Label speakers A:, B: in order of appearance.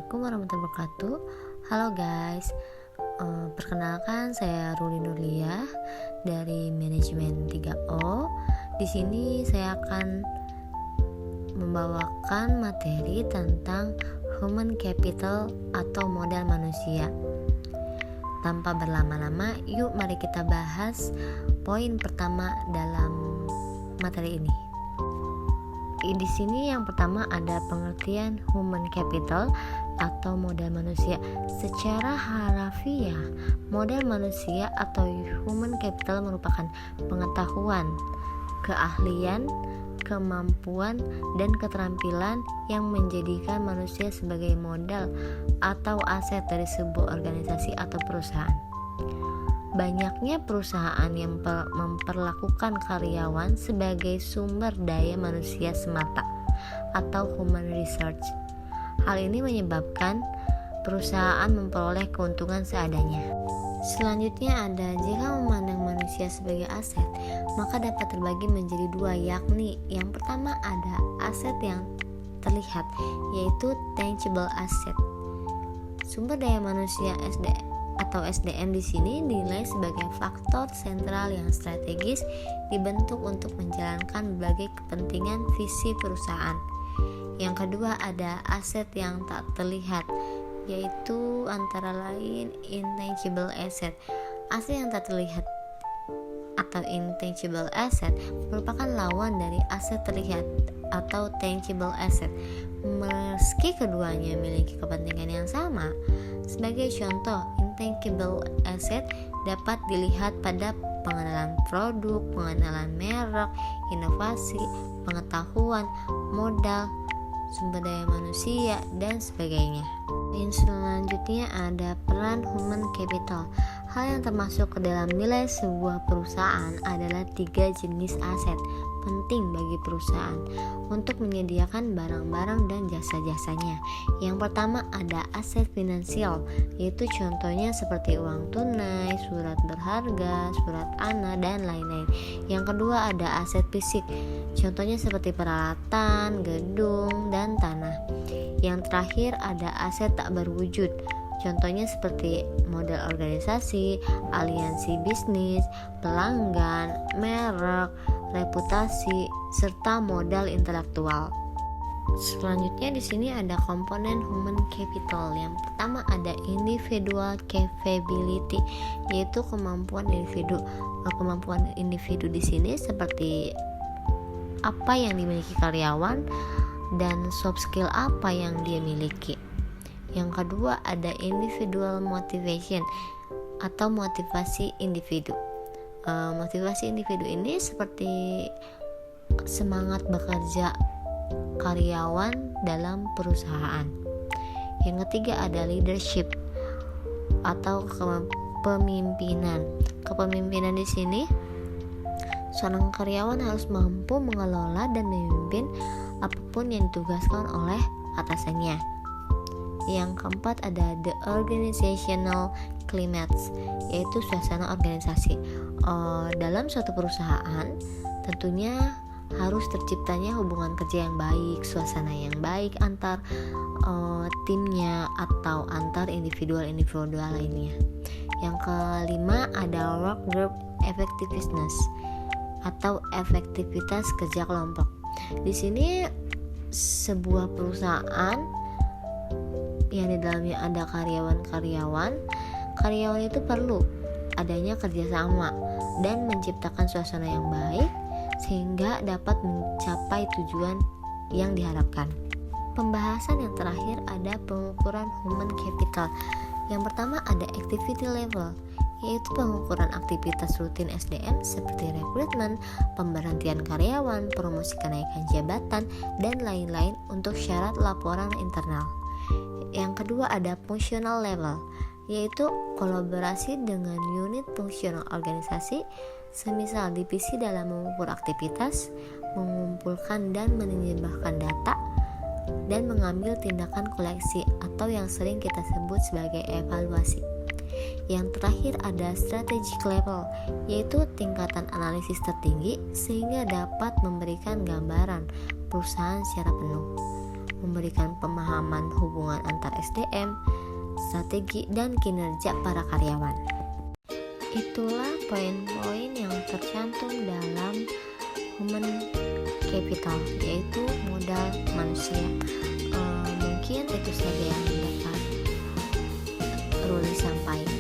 A: Assalamualaikum warahmatullahi wabarakatuh. Halo guys, perkenalkan saya Ruli Nurliah dari manajemen 3O. Di sini saya akan membawakan materi tentang human capital atau modal manusia. Tanpa berlama-lama, yuk mari kita bahas poin pertama dalam materi ini. Di sini yang pertama ada pengertian human capital atau modal manusia. Secara harafiah, modal manusia atau human capital merupakan pengetahuan, keahlian, kemampuan, dan keterampilan yang menjadikan manusia sebagai modal atau aset dari sebuah organisasi atau perusahaan. Banyaknya perusahaan yang memperlakukan karyawan sebagai sumber daya manusia semata atau human research. Hal ini menyebabkan perusahaan memperoleh keuntungan seadanya. Selanjutnya ada, jika memandang manusia sebagai aset, maka dapat terbagi menjadi dua, yakni yang pertama ada aset yang terlihat, yaitu tangible asset. Sumber daya manusia SDM di sini dinilai sebagai faktor sentral yang strategis dibentuk untuk menjalankan berbagai kepentingan visi perusahaan. Yang kedua ada aset yang tak terlihat, yaitu antara lain intangible asset. Aset yang tak terlihat atau intangible asset merupakan lawan dari aset terlihat atau tangible asset, meski keduanya memiliki kepentingan yang sama. Sebagai contoh, intangible asset dapat dilihat pada pengenalan produk, pengenalan merek, inovasi, pengetahuan, modal, sumber daya manusia, dan sebagainya. Dan selanjutnya ada peran human capital. Hal yang termasuk ke dalam nilai sebuah perusahaan adalah 3 jenis aset penting bagi perusahaan untuk menyediakan barang-barang dan jasa-jasanya. Yang pertama ada aset finansial, yaitu contohnya seperti uang tunai, surat berharga, surat tanah, dan lain-lain. Yang kedua ada aset fisik, contohnya seperti peralatan, gedung, dan tanah. Yang terakhir ada aset tak berwujud, contohnya seperti modal organisasi, aliansi bisnis, pelanggan, merek, reputasi, serta modal intelektual. Selanjutnya di sini ada komponen human capital. Yang pertama ada individual capability, yaitu kemampuan individu. Kemampuan individu di sini seperti apa yang dimiliki karyawan dan soft skill apa yang dia miliki. Yang kedua ada individual motivation atau motivasi individu. Motivasi individu ini seperti semangat bekerja karyawan dalam perusahaan. Yang ketiga ada leadership atau kepemimpinan. Kepemimpinan di sini seorang karyawan harus mampu mengelola dan memimpin apapun yang ditugaskan oleh atasannya. Yang keempat ada the organizational climate, yaitu suasana organisasi. Dalam suatu perusahaan tentunya harus terciptanya hubungan kerja yang baik, suasana yang baik antar timnya atau antar individual lainnya. Yang kelima ada work group effectiveness atau efektivitas kerja kelompok. Di sini sebuah perusahaan yang di dalamnya ada karyawan itu perlu adanya kerjasama dan menciptakan suasana yang baik sehingga dapat mencapai tujuan yang diharapkan. Pembahasan yang terakhir ada pengukuran human capital. Yang pertama ada activity level, yaitu pengukuran aktivitas rutin SDM seperti rekrutmen, pemberhentian karyawan, promosi kenaikan jabatan, dan lain-lain untuk syarat laporan internal. Yang kedua ada functional level, yaitu kolaborasi dengan unit fungsional organisasi, semisal divisi dalam mengukur aktivitas, mengumpulkan dan menerjemahkan data, dan mengambil tindakan koleksi atau yang sering kita sebut sebagai evaluasi. Yang terakhir ada strategic level, yaitu tingkatan analisis tertinggi sehingga dapat memberikan gambaran perusahaan secara penuh. memberikan pemahaman hubungan antar SDM, strategi, dan kinerja para karyawan. Itulah poin-poin yang tercantum dalam human capital, yaitu modal manusia. Mungkin itu saja yang dapat Ruli sampaikan.